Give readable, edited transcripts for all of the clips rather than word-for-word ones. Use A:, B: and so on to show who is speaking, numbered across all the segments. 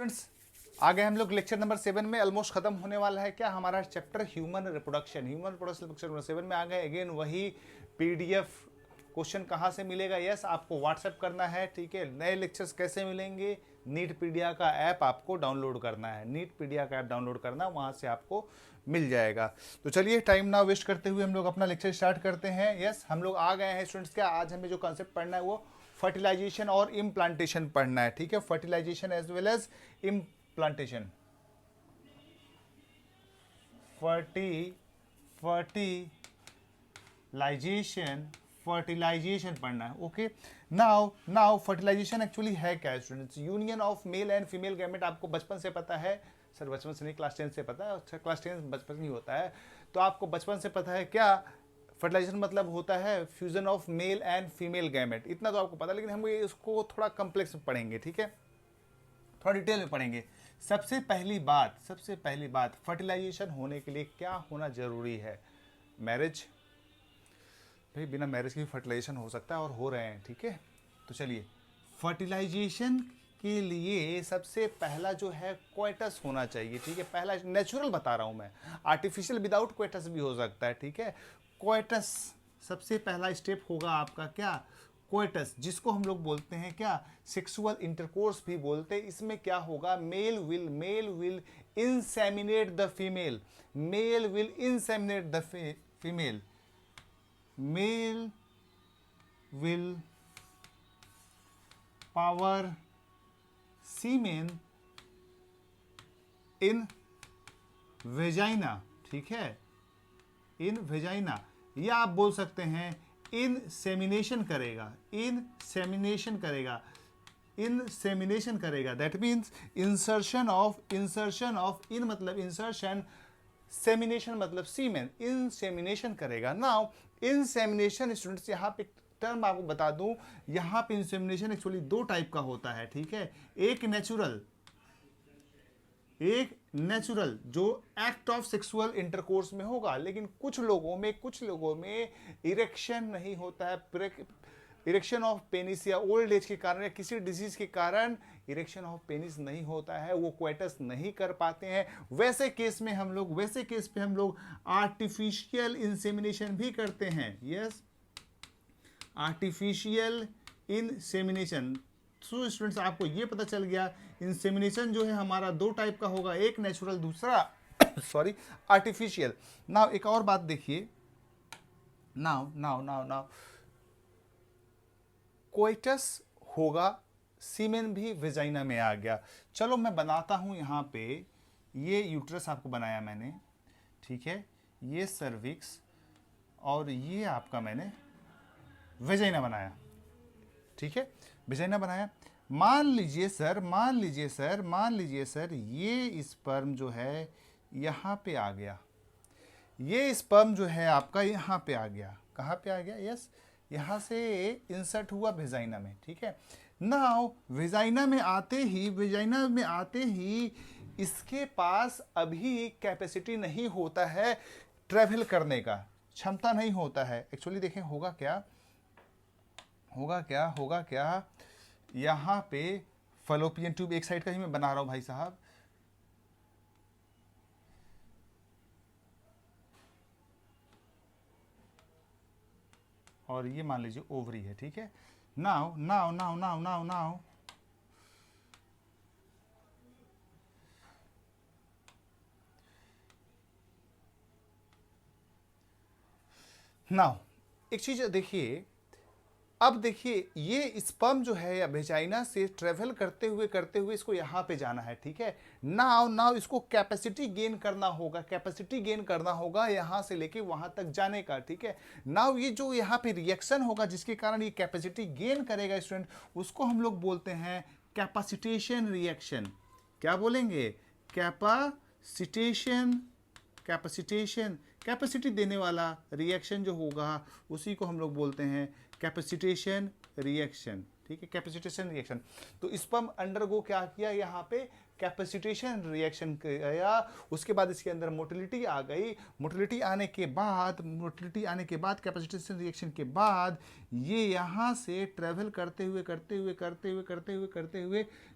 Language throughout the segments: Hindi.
A: स्टूडेंट्स आ गए हम लोग लेक्चर नंबर 7 में। ऑलमोस्ट खत्म होने वाला है क्या हमारा chapter human reproduction lecture number 7 में आ गए। अगेन वही पीडीएफ क्वेश्चन कहाँ से मिलेगा? यस, आपको व्हाट्सएप करना है, ठीक है। नए लेक्चर्स कैसे मिलेंगे? नीट पीडिया का ऐप आपको डाउनलोड करना है, नीट पीडिया का ऐप डाउनलोड करना, वहाँ से आपको मिल जाएगा। तो चलिए टाइम ना वेस्ट करते हुए हम लोग अपना लेक्चर स्टार्ट करते हैं। यस, हम लोग आ गए हैं स्टूडेंट्स। क्या आज हमें जो कॉन्सेप्ट पढ़ना है वो फर्टिलाइजेशन और इम्प्लांटेशन पढ़ना है, ठीक है। Fertilisation as well as implantation. Fertilisation पढ़ना है। ओके, नाउ फर्टिलाइजेशन एक्चुअली है क्या students? Union of male and female gamete. आपको बचपन से पता है, सर बचपन से नहीं, क्लास 10 से पता है। अच्छा, क्लास 10 बचपन नहीं होता है, तो आपको बचपन से पता है क्या फर्टिलाइजेशन मतलब होता है fusion of male and female gamete. इतना तो आपको पता है, लेकिन हम इसको थोड़ा कम्प्लेक्स में पढ़ेंगे, ठीक है, थोड़ा डिटेल में पढ़ेंगे। सबसे पहली बात फर्टिलाइजेशन होने के लिए क्या होना जरूरी है? मैरिज। भाई बिना मैरिज के भी फर्टिलाइजेशन हो सकता है और हो रहे हैं, ठीक है। तो चलिए, फर्टिलाइजेशन के लिए सबसे पहला जो है क्वेटस होना चाहिए, ठीक है। पहला नेचुरल बता रहा हूं मैं, आर्टिफिशियल विदाउट क्वेटस भी हो सकता है, ठीक है। क्वेटस सबसे पहला स्टेप होगा आपका क्या? कोइटस, जिसको हम लोग बोलते हैं क्या? सेक्सुअल इंटरकोर्स भी बोलते हैं। इसमें क्या होगा? Male will inseminate the female, male will inseminate the female, male will power semen in vagina, ठीक है, इन वेजाइना, या आप बोल सकते हैं इनसेमिनेशन करेगा, इनसेमिनेशन करेगा। दैट मीन्स इंसर्शन ऑफ इन मतलब इंसर्शन, सेमिनेशन मतलब सीमेन, इंसेमिनेशन करेगा। नाउ इंसेमिनेशन स्टूडेंट्स, यहाँ पे टर्म आपको बता दूं, यहाँ पे इंसेमिनेशन एक्चुअली दो टाइप का होता है, ठीक है। एक नेचुरल जो एक्ट ऑफ सेक्सुअल इंटरकोर्स में होगा, लेकिन कुछ लोगों में इरेक्शन नहीं होता है, इरेक्शन ऑफ पेनिस, या ओल्ड एज के कारण या किसी डिजीज के कारण इरेक्शन ऑफ पेनिस नहीं होता है, वो क्वेटस नहीं कर पाते हैं। वैसे केस पे हम लोग आर्टिफिशियल इंसेमिनेशन भी करते हैं। Yes, artificial insemination. So students, आपको ये पता चल गया इंसेमिनेशन जो है हमारा दो टाइप का होगा, एक नेचुरल, दूसरा सॉरी आर्टिफिशियल। नाउ एक और बात देखिए, नाउ कोइटस होगा, सीमेन भी वेजाइना में आ गया। चलो मैं बनाता हूं यहां पे, ये यूट्रस आपको बनाया मैंने, ठीक है, ये सर्विक्स, और ये आपका मैंने वेजाइना बनाया, ठीक है, वेजाइना बनाया। मान लीजिए सर ये स्पर्म जो है यहाँ पे आ गया, ये स्पर्म जो है आपका यहाँ पे आ गया। कहाँ पे आ गया? यस, यहाँ से इंसर्ट हुआ वेजाइना में, ठीक है। नाउ वेजाइना में आते ही इसके पास अभी कैपेसिटी नहीं होता है, ट्रेवल करने का क्षमता नहीं होता है। एक्चुअली देखें होगा क्या, यहाँ पे फलोपियन ट्यूब एक साइड का ही मैं बना रहा हूं भाई साहब, और ये मान लीजिए ओवरी है, ठीक है। नाउ एक चीज देखिए, अब देखिए ये स्पर्म जो है या वेजाइना से ट्रेवल करते हुए इसको यहाँ पे जाना है, ठीक है। नाउ इसको कैपेसिटी गेन करना होगा यहाँ से लेके वहाँ तक जाने का, ठीक है। नाउ ये जो यहाँ पे रिएक्शन होगा जिसके कारण ये कैपेसिटी गेन करेगा स्टूडेंट, उसको हम लोग बोलते हैं कैपेसिटेशन रिएक्शन। क्या बोलेंगे? कैपेसिटी देने वाला रिएक्शन जो होगा उसी को हम लोग बोलते हैं कैपेसिटेशन रिएक्शन, ठीक है, कैपेसिटेशन रिएक्शन। तो स्पर्म अंडरगो क्या किया यहाँ पे, कैपेसिटेशन रिएक्शन किया, उसके बाद इसके अंदर मोटिलिटी आ गई। मोटिलिटी आने के बाद कैपेसिटेशन रिएक्शन के बाद ये यहाँ से ट्रेवल करते हुए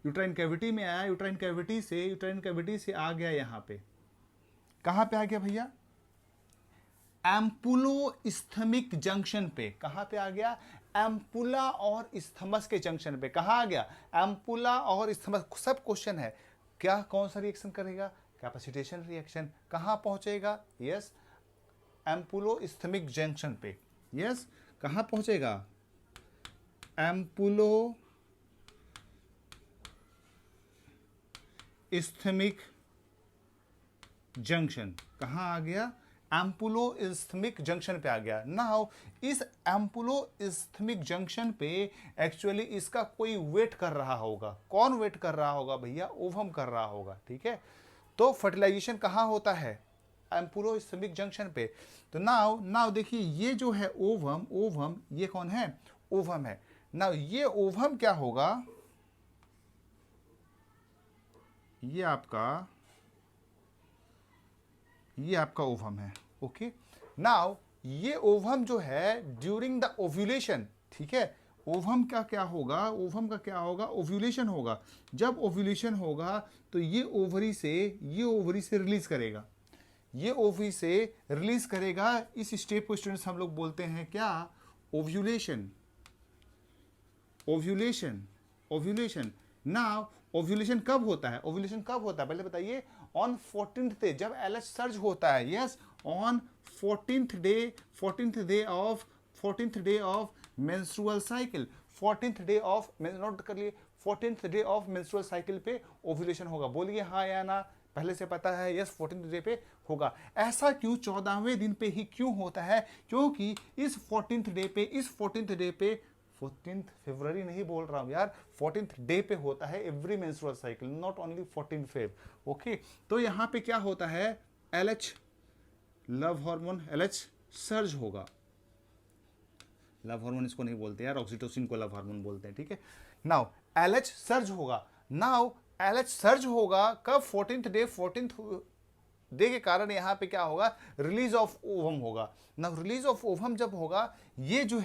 A: यूट्राइन कैविटी में आया। यूट्राइन कैविटी से आ गया यहाँ पे, कहाँ पे आ गया भैया, एम्पुलोस्थमिक जंक्शन पे। कहाँ पे आ गया, एम्पुला और स्थमस के जंक्शन पे। कहाँ आ गया, एम्पुला और स्थमस। सब क्वेश्चन है, क्या कौन सा रिएक्शन करेगा, कैपेसिटेशन रिएक्शन। कहाँ पहुंचेगा, यस, एम्पुलोस्थमिक जंक्शन पे। यस, कहाँ पहुंचेगा, एम्पुलोस्थमिक जंक्शन। कहाँ आ गया, एम्पुलोस्थमिक जंक्शन पे आ गया। नाउ इस एम्पुलोस्थमिक जंक्शन पे एक्चुअली इसका कोई वेट कर रहा होगा। कौन वेट कर रहा होगा भैया, ओवम कर रहा होगा, ठीक है। तो फर्टिलाइजेशन कहाँ होता है, एम्पुलोस्थमिक जंक्शन पे। तो नाउ देखिए, ये जो है ओवम, ये कौन है, ओवम है। नाउ ये ओवम क्या होगा, ये आपका ओवम है। ओके, नाउ ये ओवम जो है ड्यूरिंग द ओव्यूलेशन, ठीक है, ओवम का क्या होगा, ओव्यूलेशन होगा। जब ओव्यूलेशन होगा तो ये ओवरी से रिलीज करेगा, इस स्टेप को स्टूडेंट्स हम लोग बोलते हैं क्या, ओव्यूलेशन। नाउ ओव्यूलेशन कब होता है, पहले बताइए, ऑन 14th डे, जब LH सर्ज होता है। Yes, on 14th day of menstrual cycle, 14th day of, note कर लिए, 14th day of menstrual cycle पे ओव्यूलेशन होगा। बोलिए हाँ या ना, पहले से पता है, यस, 14th डे पे होगा। ऐसा क्यों 14वें दिन पे ही क्यों होता है, क्योंकि इस 14th डे पे 14th फरवरी नहीं बोल रहा हूं यार, 14th डे पे होता है every menstrual cycle, not only 14 Feb. Okay, तो यहां पे क्या होता है, LH love hormone, LH surge होगा। लव हार्मोन इसको नहीं बोलते यार, ऑक्सीटोसिन को लव हार्मोन बोलते हैं, ठीक है। नाउ LH सर्ज होगा। कब, 14th डे के कारण यहाँ पे क्या होगा, रिलीज ऑफ ओवम होगा। ना रिलीज ऑफ ओवम जब होगा, ये जो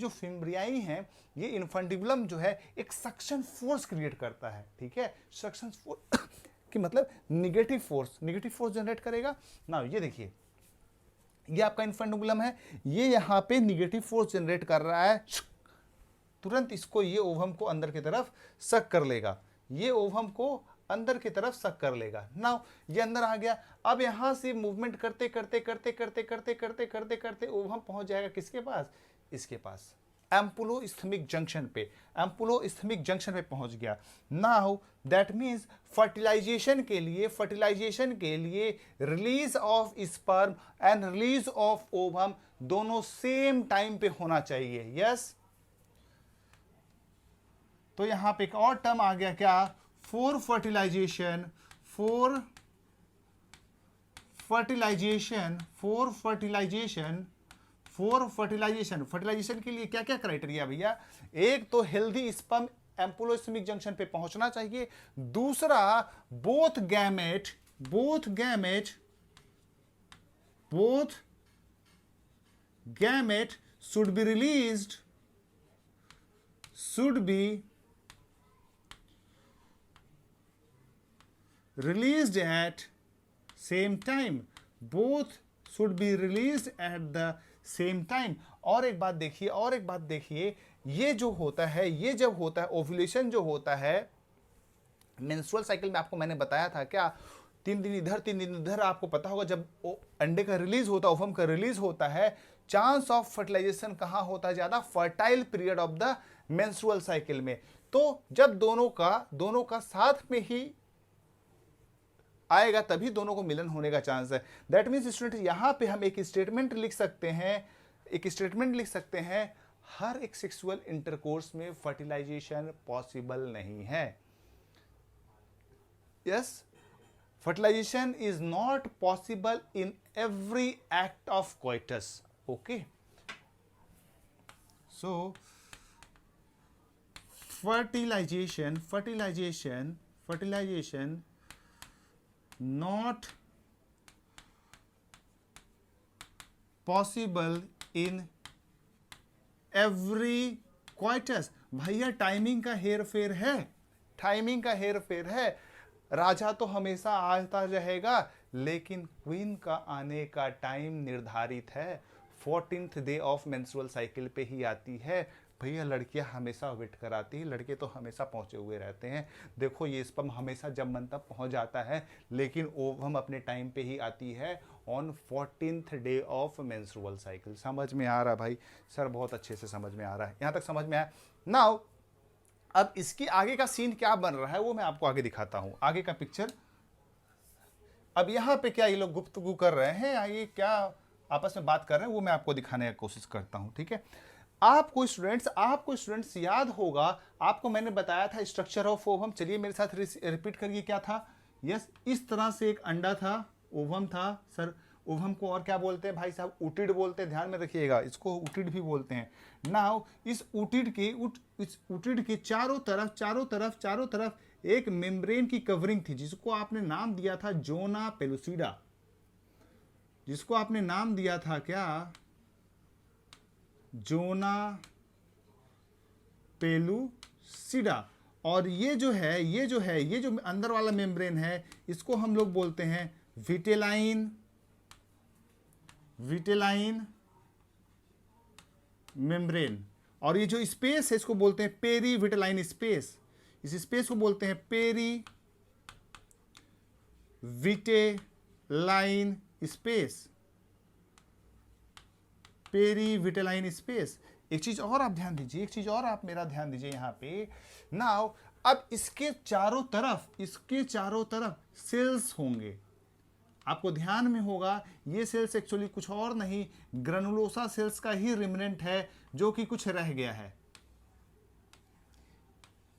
A: फिम्ब्रियाई हैं, ये इन्फेंटिबुलम जो है एक सक्शन फोर्स क्रिएट करता है, ठीक है। सक्शन फोर्स कि मतलब निगेटिव फोर्स जनरेट करेगा। ना ये देखिए, ये आपका इन्फेंटिबुलम है, ये यहाँ पे निगेटिव फोर्स जनरेट कर रहा है, तुरंत इसको ये ओवम को अंदर की तरफ सक कर लेगा, नाउ ये अंदर आ गया। अब यहां से मूवमेंट करते ओवम पहुंच जाएगा किसके पास, इसके पास, एम्पुलोस्थमिक जंक्शन पे पहुंच गया। नाउ दैट मींस फर्टिलाइजेशन के लिए release of sperm and release of ovum दोनों सेम टाइम पे होना चाहिए। यस, तो यहां पे एक और टर्म आ गया, क्या, फॉर फर्टिलाइजेशन के लिए क्या क्या क्राइटेरिया भैया, एक तो हेल्दी स्पर्म एम्पुलोस्थमिक जंक्शन पे पहुंचना चाहिए, दूसरा both gamete should be released at same time, both should be released at the same time। और एक बात देखिए, ये जब होता है ओव्यूलेशन जो होता है मेंस्ट्रुअल साइकिल में, आपको मैंने बताया था क्या, 3 दिन इधर 3 दिन उधर, आपको पता होगा जब अंडे का रिलीज होता है, ओवम का रिलीज होता है, चांस ऑफ फर्टिलाइजेशन कहां होता है ज्यादा, fertile period of the menstrual cycle में। तो जब दोनों का साथ में ही आएगा तभी दोनों को मिलन होने का चांस है। दैट मीन्स स्टूडेंट, यहां पे हम एक स्टेटमेंट लिख सकते हैं, हर एक सेक्सुअल इंटरकोर्स में फर्टिलाइजेशन पॉसिबल नहीं है। Yes, fertilization is not possible in every act of coitus. Okay, so fertilization not possible in every coitus। भैया टाइमिंग का हेर फेर है, टाइमिंग का हेर फेर है। राजा तो हमेशा आता रहेगा, लेकिन क्वीन का आने का टाइम निर्धारित है, 14th day of menstrual cycle पे ही आती है। भैया लड़कियां हमेशा वेट कराती है, लड़के तो हमेशा पहुंचे हुए रहते हैं। देखो ये स्पर्म हमेशा जब मन तब पहुंच जाता है, लेकिन ओवम अपने टाइम पे ही आती है on 14th day of menstrual cycle. समझ में आ रहा भाई? सर बहुत अच्छे से समझ में आ रहा है, यहाँ तक समझ में आया। नाउ अब इसकी आगे का सीन क्या बन रहा है वो मैं आपको आगे दिखाता हूं, आगे का पिक्चर। अब यहाँ पे क्या ये लोग गुफ्तगू कर रहे हैं या ये क्या आपस में बात कर रहे हैं वो मैं आपको दिखाने की कोशिश करता हूं, ठीक है। आपको स्टूडेंट्स याद होगा, आपको मैंने बताया था स्ट्रक्चर ऑफ ओवम। चलिए मेरे साथ रिपीट करिए, क्या था? यस, इस तरह से एक अंडा था, ओवम था। सर ओवम को और क्या बोलते हैं भाई साहब? ऊटिड बोलते हैं, ध्यान में रखिएगा, इसको ऊटिड भी बोलते हैं। नाउ इस ऊटिड के चारों तरफ एक मेम्ब्रेन की कवरिंग थी, जिसको आपने नाम दिया था जोना पेलुसिडा, जिसको आपने नाम दिया था क्या? Zona pellucida. और ये जो अंदर वाला मेम्ब्रेन है, इसको हम लोग बोलते हैं विटेलाइन मेम्ब्रेन। और ये जो स्पेस है इसको बोलते हैं पेरी विटेलाइन स्पेस। इस स्पेस को बोलते हैं peri vitelline space, peri vitelline space. एक चीज और आप ध्यान दीजिए, मेरा ध्यान दीजिए यहाँ पे। नाउ अब इसके चारों तरफ सेल्स होंगे। आपको ध्यान में होगा ये सेल्स एक्चुअली कुछ और नहीं, ग्रैनुलोसा सेल्स का ही रिमेनेंट है, जो कि कुछ रह गया है,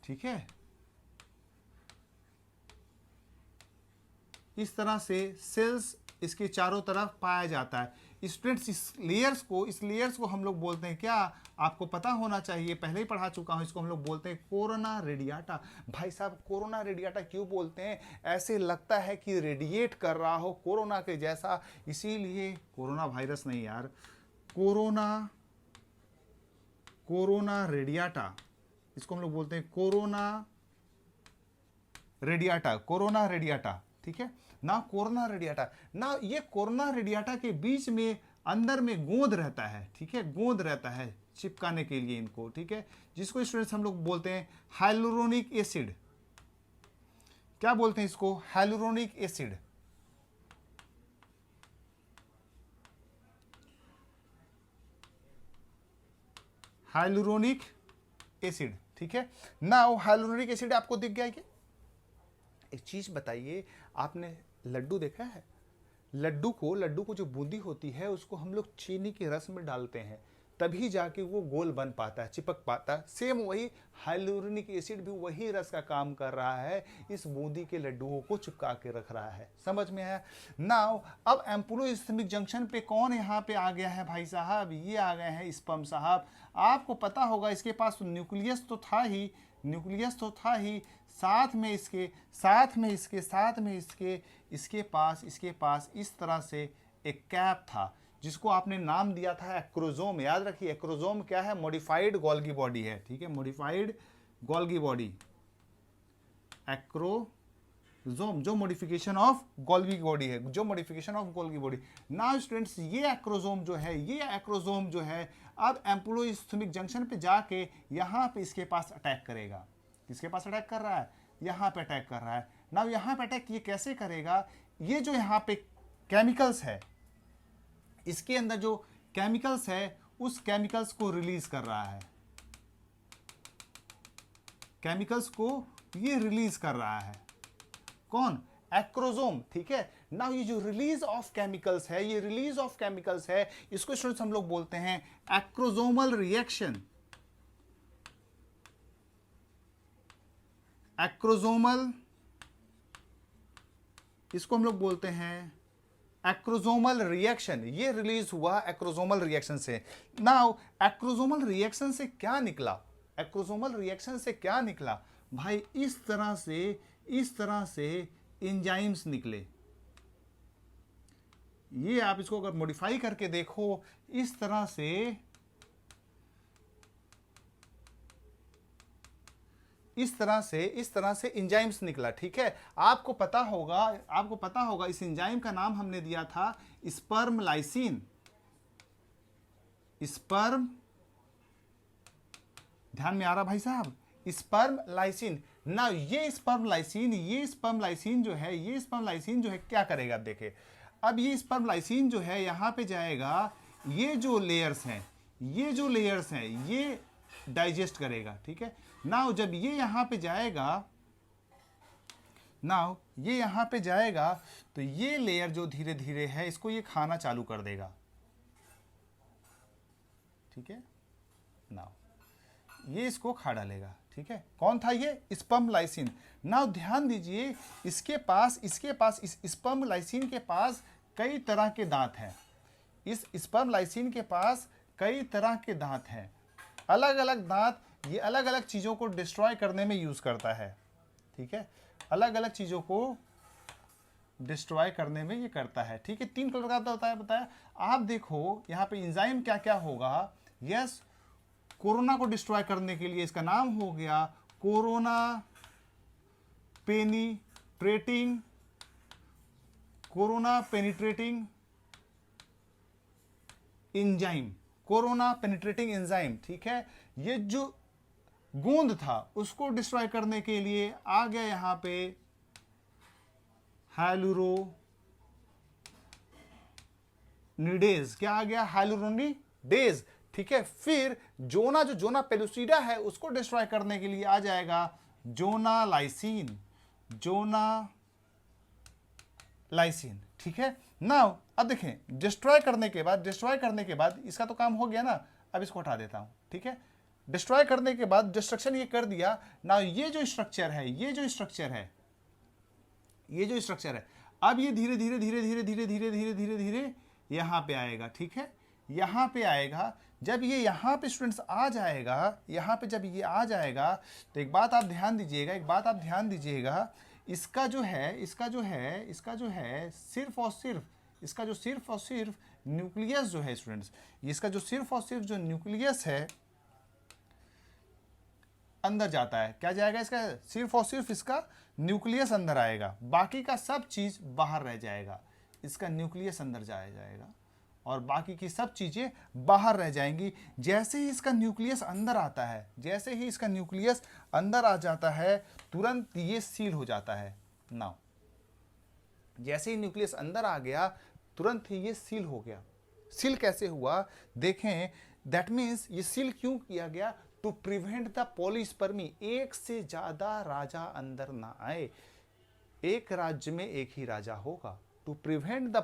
A: ठीक है। इस तरह से सेल्स इसके चारों तरफ पाया जाता है। स्टूडेंट्स इस लेयर्स को हम लोग बोलते हैं क्या? आपको पता होना चाहिए, पहले ही पढ़ा चुका हूं, इसको हम लोग बोलते हैं कोरोना रेडियाटा। भाई साहब कोरोना रेडियाटा क्यों बोलते हैं? ऐसे लगता है कि रेडिएट कर रहा हो कोरोना के जैसा, इसीलिए कोरोना वायरस नहीं यार, कोरोना रेडियाटा, इसको हम लोग बोलते हैं कोरोना रेडियाटा, ठीक है ना। कोरोना रेडियाटा ना, ये कोरोना रेडियाटा के बीच में अंदर में गोंद रहता है, ठीक है, गोंद रहता है चिपकाने के लिए इनको, ठीक है, जिसको स्टूडेंट्स हम लोग बोलते हैं हाइलुरोनिक एसिड। क्या बोलते हैं इसको? Hyaluronic acid. हाइलुरोनिक एसिड, ठीक है ना। हाइलुरोनिक एसिड आपको दिख गया क्या? एक चीज बताइए, आपने लड्डू देखा है? लड्डू को जो बूंदी होती है उसको हम लोग चीनी के रस में डालते हैं, तभी जाके वो गोल बन पाता है, चिपक पाता है। सेम वही हाइलुरोनिक एसिड भी वही रस का काम कर रहा है, इस बूंदी के लड्डुओं को चिपका के रख रहा है। समझ में आया? नाउ अब एम्पुलोइस्थेमिक जंक्शन पे कौन यहाँ पे आ गया है भाई साहब? ये आ गए हैं स्पर्म साहब। आपको पता होगा इसके पास न्यूक्लियस तो था ही, साथ में इसके पास इस तरह से एक कैप था, जिसको आपने नाम दिया था एक्रोजोम। याद रखिए एक्रोजोम क्या है? मॉडिफाइड गोल्गी बॉडी है, ठीक है, मॉडिफाइड गोल्गी बॉडी, एक्रोजोम, जो मॉडिफिकेशन ऑफ गोल्गी बॉडी है, नाउ स्टूडेंट्स ये एक्रोजोम जो है अब एम्पुलोइस्थेमिक जंक्शन पे जाके यहाँ पे इसके पास अटैक करेगा। किसके पास अटैक कर रहा है? यहाँ पे अटैक कर रहा है। नाउ यहाँ पे अटैक ये कैसे करेगा? ये जो यहाँ पे केमिकल्स है, इसके अंदर जो केमिकल्स है उस केमिकल्स को रिलीज कर रहा है, केमिकल्स को ये रिलीज कर रहा है। कौन? एक्रोजोम, ठीक है ना। ये जो रिलीज ऑफ केमिकल्स है, इसको स्टूडेंट्स हम लोग बोलते हैं एक्रोजोमल रिएक्शन। इसको हम लोग बोलते हैं एक्रोजोमल रिएक्शन। ये रिलीज हुआ एक्रोजोमल रिएक्शन से। नाउ एक्रोजोमल रिएक्शन से क्या निकला? एक्रोसोमल रिएक्शन से क्या निकला भाई, इस तरह से एंजाइम्स निकले। ये आप इसको अगर मॉडिफाई करके देखो, इस तरह से एंजाइम्स निकला। ठीक है, आपको पता होगा इस एंजाइम का नाम हमने दिया था स्पर्म लाइसिन। स्पर्म, ध्यान में आ रहा भाई साहब, स्पर्म लाइसिन ना। ये स्पर्म लाइसिन जो है क्या करेगा, आप देखें। अब ये स्पर्म लाइसिन जो है यहां पे जाएगा, ये जो लेयर्स हैं ये डाइजेस्ट करेगा। ठीक है, नाउ जब ये यहां पे जाएगा, तो ये लेयर जो धीरे धीरे है इसको ये खाना चालू कर देगा। ठीक है, नाउ ये इसको खा डालेगा। ठीक है, कौन था ये, स्पर्म लाइसिन। नाउ ध्यान दीजिए, इसके पास इस स्पर्म लाइसिन के पास कई तरह के दांत हैं। इस स्पर्म लाइसिन के पास कई तरह के दांत हैं, अलग अलग दांत। ये अलग अलग चीज़ों को डिस्ट्रॉय करने में यूज़ करता है। ठीक है, अलग अलग चीज़ों को डिस्ट्रॉय करने में ये करता है। ठीक है, 3 कलर का होता है बताया। आप देखो यहाँ पे एंजाइम क्या क्या होगा। यस, कोरोना को डिस्ट्रॉय करने के लिए इसका नाम हो गया कोरोना पेनिट्रेटिंग एंजाइम। ठीक है, ये जो गोंद था उसको डिस्ट्रॉय करने के लिए आ गया यहाँ पे हाइलुरोनिडेज। क्या आ गया, हाइलुरोनिडेज। ठीक है, फिर जोना पेलुसिडा है उसको डिस्ट्रॉय करने के लिए आ जाएगा जोना लाइसिन। ठीक है, नाउ अब देखें, डिस्ट्रॉय करने के बाद इसका तो काम हो गया ना। अब इसको हटा देता हूं। ठीक है, डिस्ट्रॉय करने के बाद डिस्ट्रक्शन ये कर दिया। नाउ ये जो स्ट्रक्चर है, अब ये धीरे धीरे यहां पे आएगा। ठीक है, यहां पे आएगा। जब ये यहां पे स्टूडेंट्स आ जाएगा, जब ये आ जाएगा, तो एक बात आप ध्यान दीजिएगा, इसका जो है सिर्फ और सिर्फ न्यूक्लियस जो है स्टूडेंट्स, इसका जो सिर्फ और सिर्फ जो न्यूक्लियस है अंदर जाता है। क्या जाएगा, इसका सिर्फ और सिर्फ इसका न्यूक्लियस अंदर आएगा, बाकी का सब चीज बाहर रह जाएगा। इसका न्यूक्लियस अंदर जाएगा और बाकी की सब चीजें बाहर रह जाएंगी। जैसे ही इसका न्यूक्लियस अंदर आ जाता है, तुरंत ये सील हो जाता है। नाउ जैसे ही न्यूक्लियस अंदर आ गया, तुरंत ही ये सील हो गया। सील कैसे हुआ देखें, दैट मीन्स ये सील क्यों किया गया, टू प्रिवेंट द पॉलीस्पर्मी। एक से ज्यादा राजा अंदर ना आए, एक राज्य में एक ही राजा होगा। टू प्रिवेंट द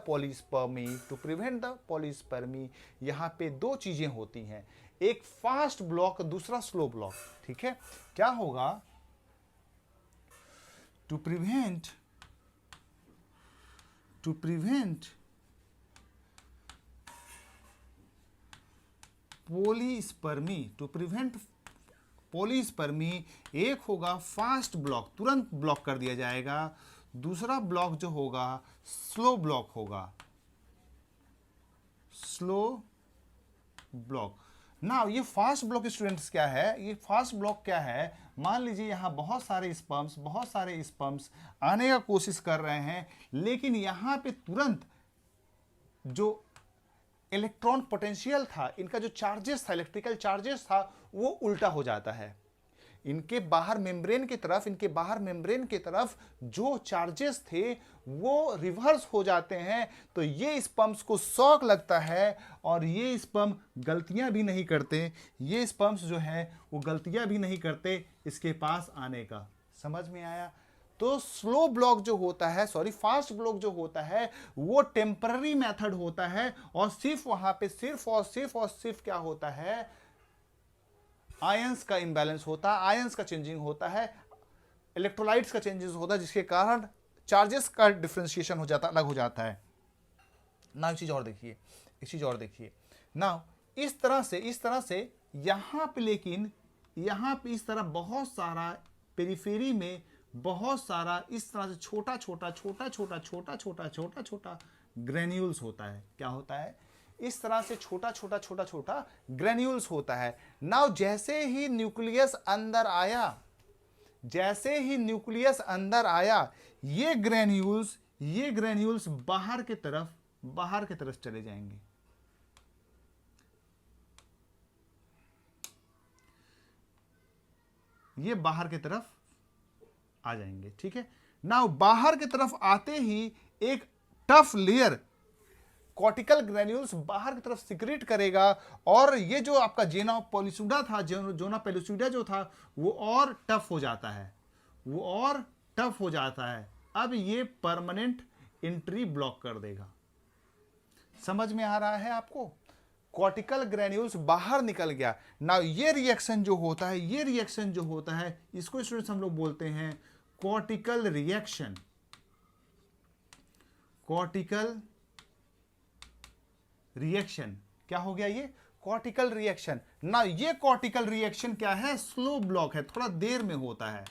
A: पॉलीस्पर्मी, यहां पे 2 चीजें होती हैं, एक फास्ट ब्लॉक, दूसरा स्लो ब्लॉक। ठीक है, क्या होगा, टू प्रिवेंट पॉलीस्पर्मी, एक होगा फास्ट ब्लॉक, तुरंत ब्लॉक कर दिया जाएगा। दूसरा ब्लॉक जो होगा स्लो ब्लॉक। ना ये फास्ट ब्लॉक स्टूडेंट्स क्या है, मान लीजिए यहां बहुत सारे स्पर्म्स आने का कोशिश कर रहे हैं, लेकिन यहां पे तुरंत जो इलेक्ट्रॉन पोटेंशियल था, इनका जो चार्जेस था, इलेक्ट्रिकल चार्जेस था, वो उल्टा हो जाता है। इनके बाहर मेम्ब्रेन की तरफ जो चार्जेस थे वो रिवर्स हो जाते हैं। तो ये स्पर्म्स को शॉक लगता है और ये स्पर्म गलतियां भी नहीं करते, इसके पास आने का। समझ में आया? तो स्लो ब्लॉक जो होता है, फास्ट ब्लॉक जो होता है, वो टेम्पररी मेथड होता है और सिर्फ वहां पे सिर्फ क्या होता है, आयंस का इंबैलेंस होता है, आयंस का चेंजिंग होता है, इलेक्ट्रोलाइट्स का चेंजेस होता है, जिसके कारण चार्जेस का डिफरेंशिएशन हो जाता, अलग हो जाता है। ना एक चीज और देखिए, ना इस तरह से यहां पे, लेकिन यहाँ पे इस तरह बहुत सारा पेरिफेरी में बहुत सारा इस तरह से छोटा छोटा छोटा छोटा छोटा छोटा छोटा छोटा ग्रेन्यूल्स होता है। क्या होता है? इस तरह से छोटा छोटा छोटा छोटा ग्रेन्यूल्स होता है। नाउ जैसे ही न्यूक्लियस अंदर आया, जैसे ही न्यूक्लियस अंदर आया, ये ग्रेन्यूल्स बाहर की तरफ चले जाएंगे। ये बाहर की तरफ आ जाएंगे। ठीक है, नाउ बाहर की तरफ आते ही एक टफ लेयर कॉर्टिकल ग्रेन्यूल्स बाहर की तरफ सिक्रेट करेगा और ये जो आपका जोना पेलुसिडा था, जोना पेलुसिडा जो था वो और टफ हो जाता है, वो और टफ हो जाता है। अब ये परमानेंट एंट्री ब्लॉक कर देगा। समझ में आ रहा है आपको? कॉर्टिकल ग्रेन्यूल्स बाहर निकल गया। ना ये रिएक्शन जो होता है, ये रिएक्शन जो होता है, इसको स्टूडेंट्स हम लोग बोलते हैं कॉर्टिकल रिएक्शन। कॉर्टिकल रिएक्शन क्या हो गया? ये कॉर्टिकल रिएक्शन। ना ये कॉर्टिकल रिएक्शन क्या है? स्लो ब्लॉक है, थोड़ा देर में होता है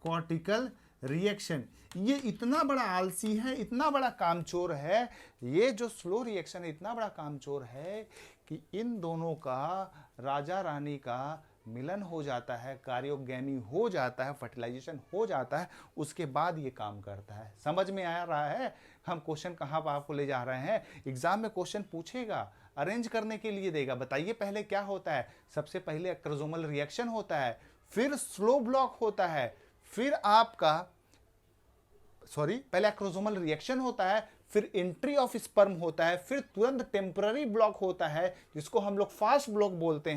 A: कॉर्टिकल रिएक्शन। ये इतना बड़ा आलसी है, इतना बड़ा कामचोर है, ये जो स्लो रिएक्शन है इतना बड़ा कामचोर है कि इन दोनों का, राजा रानी का मिलन हो जाता है, कार्योगैमी हो जाता है, फर्टिलाइजेशन हो जाता है, उसके बाद ये काम करता है। समझ में आ रहा है हम क्वेश्चन कहाँ पर आपको ले जा रहे हैं? एग्जाम में क्वेश्चन पूछेगा, अरेंज करने के लिए देगा। बताइए पहले क्या होता है? सबसे पहले एक्रोसोमल रिएक्शन होता है, फिर स्लो ब्लॉक होता है, फिर आपका पहले एक्रोसोमल रिएक्शन होता है, फिर एंट्री ऑफ स्पर्म होता है, फिर तुरंत टेम्पररी ब्लॉक होता है जिसको हम लोग फास्ट ब्लॉक बोलते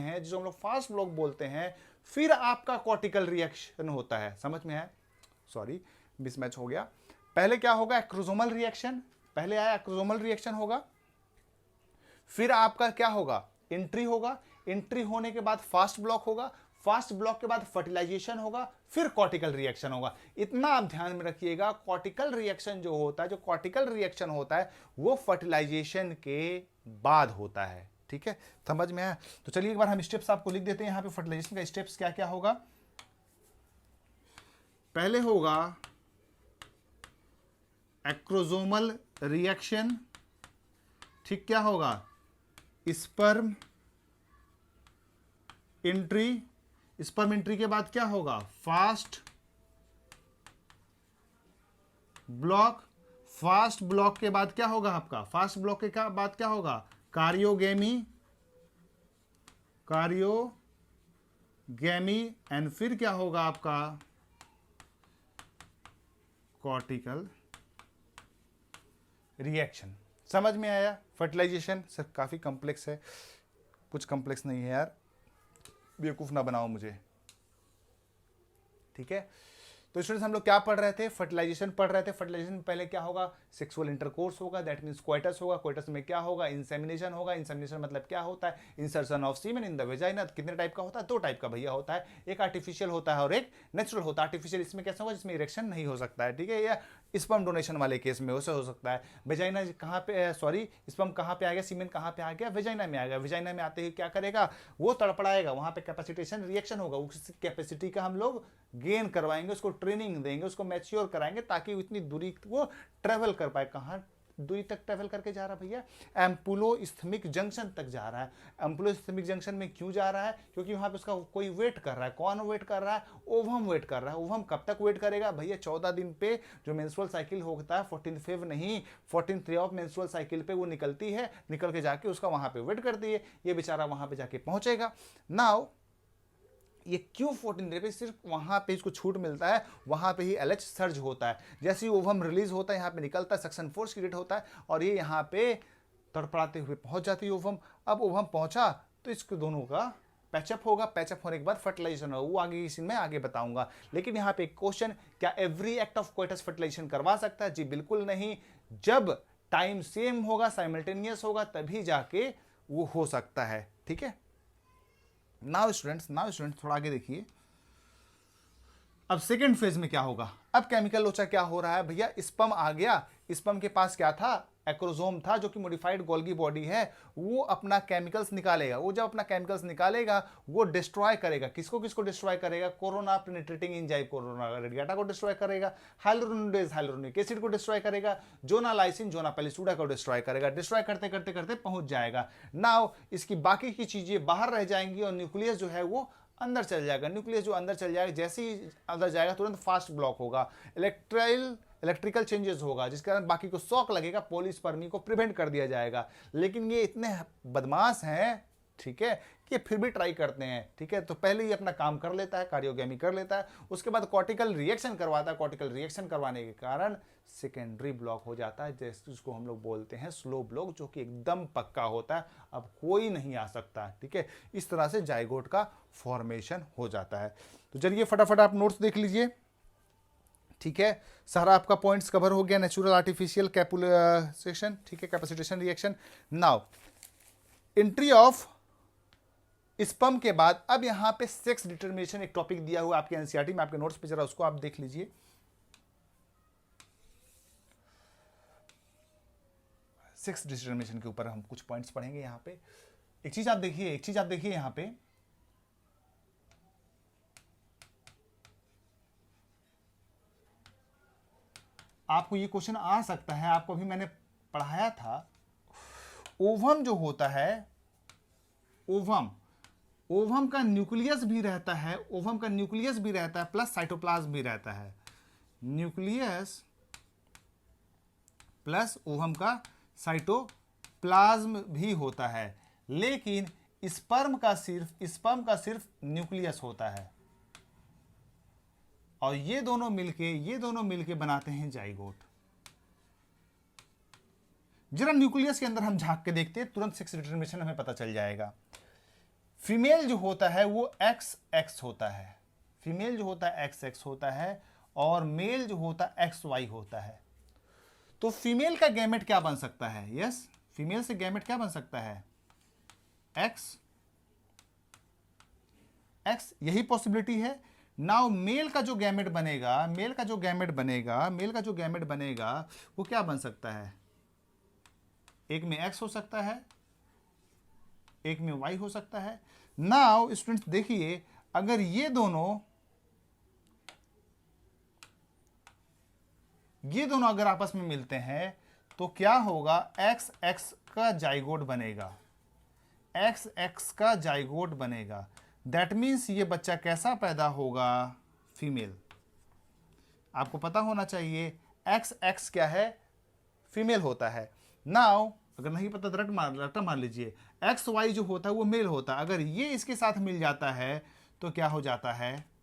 A: हैं, फिर आपका कॉर्टिकल रिएक्शन होता है। समझ में है? मिसमैच हो गया। पहले क्या होगा? एक्रोसोमल रिएक्शन, पहले आया एक्रोसोमल रिएक्शन होगा, फिर आपका क्या होगा? एंट्री होगा, एंट्री होने के बाद फास्ट ब्लॉक होगा, फास्ट ब्लॉक के बाद फर्टिलाइजेशन होगा, फिर कॉर्टिकल रिएक्शन होगा। इतना आप ध्यान में रखिएगा, कॉर्टिकल रिएक्शन जो कॉर्टिकल रिएक्शन होता है वो फर्टिलाइजेशन के बाद होता है। ठीक है, समझ में आया? तो चलिए एक बार हम स्टेप्स आपको लिख देते हैं यहाँ पे। फर्टिलाइजेशन का स्टेप्स क्या क्या होगा? पहले होगा एक्रोसोमल रिएक्शन। ठीक, क्या होगा? स्पर्म एंट्री, स्पर्म एंट्री के बाद क्या होगा? फास्ट ब्लॉक, फास्ट ब्लॉक के बाद क्या होगा आपका? फास्ट ब्लॉक के बाद क्या होगा? कार्योगैमी एंड फिर क्या होगा आपका? Cortical reaction. समझ में आया? फर्टिलाइजेशन सर काफी कॉम्प्लेक्स है, कुछ कॉम्प्लेक्स नहीं है यार, बेवकूफ ना बनाओ मुझे। ठीक है, तो स्टूडेंट्स हम लोग क्या पढ़ रहे थे? फर्टिलाइजेशन पढ़ रहे थे। फर्टिलाइजेशन में पहले क्या होगा? सेक्सुअल इंटरकोर्स होगा, दैट मींस क्वाइटस होगा। क्वाइटस में क्या होगा? इंसेमिनेशन होगा। इंसेमिनेशन मतलब क्या होता है? Insertion of semen in the vagina. कितने टाइप का होता है? 2 टाइप का भैया होता है, एक आर्टिफिशियल होता है और एक नेचुरल होता है। आर्टिफिशियल इसमें कैसा होगा? इसमें इरेक्शन नहीं हो सकता है, ठीक है, या स्पर्म डोनेशन वाले केस में वैसे हो सकता है। वेजाइना कहाँ पे, स्पर्म कहाँ पे आ गया? सीमेन कहाँ पे आ गया? वेजाइना में आ गया। वेजाइना में आते ही क्या करेगा? वो तड़पड़ाएगा, वहां पे कैपेसिटेशन रिएक्शन होगा, उस कैपेसिटी का हम लोग गेन करवाएंगे, उसको ट्रेनिंग देंगे, उसको मैच्योर कराएंगे ताकि वो इतनी दूरी वो ट्रेवल कर पाए। कहाँ दूरी तक ट्रेवल करके जा रहा है भैया? एम्पुलोस्थमिक जंक्शन तक जा रहा है। एम्पुलोस्थमिक जंक्शन में क्यों जा रहा है? क्योंकि वहां पे उसका कोई वेट कर रहा है। कौन वेट कर रहा है? ओवम वेट कर रहा है। ओवम कब तक वेट करेगा भैया? 14 दिन पे जो मेंस्ट्रुअल साइकिल होता है, 14th फेव नहीं, 14th day of menstrual cycle पे वो निकलती है, निकल के जाके उसका वहां पे वेट करती है, ये बेचारा वहां पे जाके पहुंचेगा। नाउ ये क्यों 14 डे पे सिर्फ वहां पे इसको छूट मिलता है? वहां पे ही एलएच सर्ज होता है, जैसे ही ओवम रिलीज होता है यहाँ पे निकलता है, सक्शन फोर्स क्रिएट होता है और ये यहाँ पे तड़पड़ाते हुए पहुंच जाती है ओवम। अब ओवम पहुंचा तो इसको दोनों का पैचअप होगा, पैचअप होने के बाद फर्टिलाइजेशन होगा, वो आगे इसी में आगे बताऊंगा। लेकिन यहाँ पे एक क्वेश्चन, क्या every act of coitus fertilization करवा सकता है? जी बिल्कुल नहीं। जब टाइम सेम होगा, साइमल्टेनियस होगा, तभी जाके वो हो सकता है। ठीक है, नाउ स्टूडेंट्स थोड़ा आगे देखिए। अब सेकेंड फेज में क्या होगा, अब केमिकल लोचा क्या हो रहा है भैया, स्पर्म आ गया, स्पर्म के पास क्या था, एक्रोसोम था जो कि मॉडिफाइड गोल्गी बॉडी है, वो अपना केमिकल्स निकालेगा, वो जब अपना केमिकल्स निकालेगा वो डिस्ट्रॉय करेगा, किसको किसको डिस्ट्रॉय करेगा, corona penetrating enzyme corona radiata को डिस्ट्रॉय करेगा, हाइलुरोनिडेज हाइलुरोनिक एसिड को डिस्ट्रॉय करेगा, जोनालाइसिन जोना पेलिसुडा को डिस्ट्रॉय करेगा, डिस्ट्रॉय करते करते करते पहुंच जाएगा। नाउ इसकी बाकी की चीजें बाहर रह जाएंगी और न्यूक्लियस जो है वो अंदर चल जाएगा। न्यूक्लियस जो अंदर चल जाएगा, जैसे ही अंदर जाएगा तुरंत फास्ट ब्लॉक होगा, इलेक्ट्रिकल चेंजेस होगा, जिसके कारण बाकी को शॉक लगेगा, पॉलीस्पर्मी को प्रिवेंट कर दिया जाएगा। लेकिन ये इतने बदमाश हैं, ठीक है, कि फिर भी ट्राई करते हैं, ठीक है। तो पहले ही अपना काम कर लेता है, कार्योगेमी कर लेता है, उसके बाद कॉर्टिकल रिएक्शन करवाता है, कॉर्टिकल रिएक्शन करवाने के कारण सेकेंडरी ब्लॉक हो जाता है, जिसको हम लोग बोलते हैं स्लो ब्लॉक, जो कि एकदम पक्का होता है, अब कोई नहीं आ सकता, ठीक है। इस तरह से जाइगोट का फॉर्मेशन हो जाता है। तो चलिए फटाफट आप नोट्स देख लीजिए, ठीक है। सारा आपका पॉइंट्स कवर हो गया, नेचुरल आर्टिफिशियल कैपुलेशन, ठीक है, capacitation reaction. Now entry of sperm के बाद अब यहां पे सेक्स डिटरमिनेशन एक टॉपिक दिया हुआ आपके एनसीईआरटी में, आपके नोट्स पे, जरा उसको आप देख लीजिए। सेक्स डिटरमिनेशन के ऊपर हम कुछ पॉइंट्स पढ़ेंगे यहां पे। एक चीज आप देखिए यहां पे, आपको ये क्वेश्चन आ सकता है, आपको अभी मैंने पढ़ाया था, ओवम जो होता है, ओवम का न्यूक्लियस भी रहता है, ओवम का न्यूक्लियस भी रहता है प्लस साइटोप्लाज्म भी रहता है, न्यूक्लियस प्लस ओवम का साइटोप्लाज्म भी होता है। लेकिन स्पर्म का सिर्फ न्यूक्लियस होता है, और ये दोनों मिलके बनाते हैं जाइगोट। जरा न्यूक्लियस के अंदर हम झांक के देखते हैं, तुरंत सेक्स डिटरमिनेशन हमें पता चल जाएगा। फीमेल जो होता है वो XX होता है, फीमेल जो होता है XX होता है, और मेल जो होता है XY होता है। तो फीमेल का गैमेट क्या बन सकता है, यस, फीमेल से गैमेट क्या बन सकता है, X, यही पॉसिबिलिटी है। नाउ मेल का जो गैमेट बनेगा वो क्या बन सकता है, एक में X हो सकता है, एक में Y हो सकता है। नाउ स्टूडेंट्स देखिए, अगर ये दोनों अगर आपस में मिलते हैं तो क्या होगा, XX का जाइगोट बनेगा, XX का जाइगोट बनेगा। दैट मीन्स ये बच्चा कैसा पैदा होगा, फीमेल। आपको पता होना चाहिए XX क्या है, फीमेल होता है। नाउ अगर नहीं पता तो रट्टा मार लीजिए, XY जो होता है वो मेल होता है। अगर ये इसके साथ मिल जाता है तो क्या हो जाता है,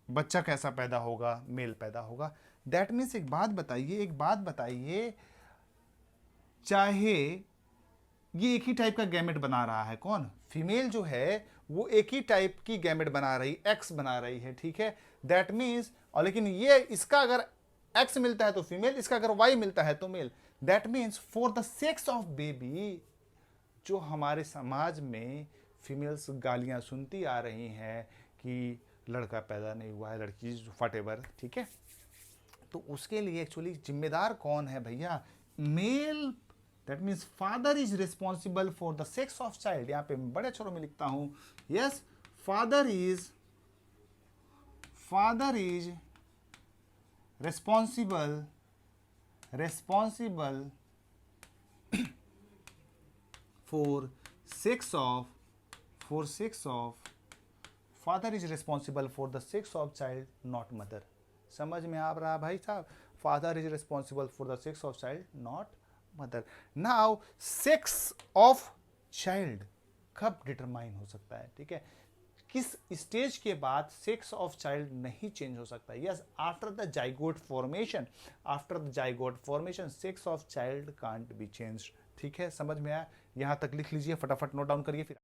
A: बच्चा कैसा पैदा होगा, मेल पैदा होगा। दैट मीन्स एक बात बताइए, चाहे ये एक ही टाइप का गैमेट बना रहा है, कौन, फीमेल जो है वो एक ही टाइप की गैमेट बना रही, X बना रही है, ठीक है। दैट मीन्स, और लेकिन ये इसका अगर X मिलता है तो फीमेल, इसका अगर Y मिलता है तो male. That means for the sex of baby, जो हमारे समाज में फीमेल्स गालियां सुनती आ रही हैं कि लड़का पैदा नहीं हुआ है, लड़की व्हाटएवर, ठीक है, तो उसके लिए एक्चुअली जिम्मेदार कौन है भैया, male. That means father is responsible for the sex of child. यहां पे बड़े अक्षरों में लिखता हूं, yes, father is responsible for sex of father is responsible for the sex of child, not mother। समझ में आ रहा भाई साहब, father is responsible for the sex of child, not mother। now sex of child कब डिटरमाइन हो सकता है, ठीक है, किस स्टेज के बाद सेक्स ऑफ चाइल्ड नहीं चेंज हो सकता, yes, after the zygote formation sex of child can't be changed, ठीक है, समझ में आया। यहां तक लिख लीजिए, फटाफट नोट डाउन करिए फिर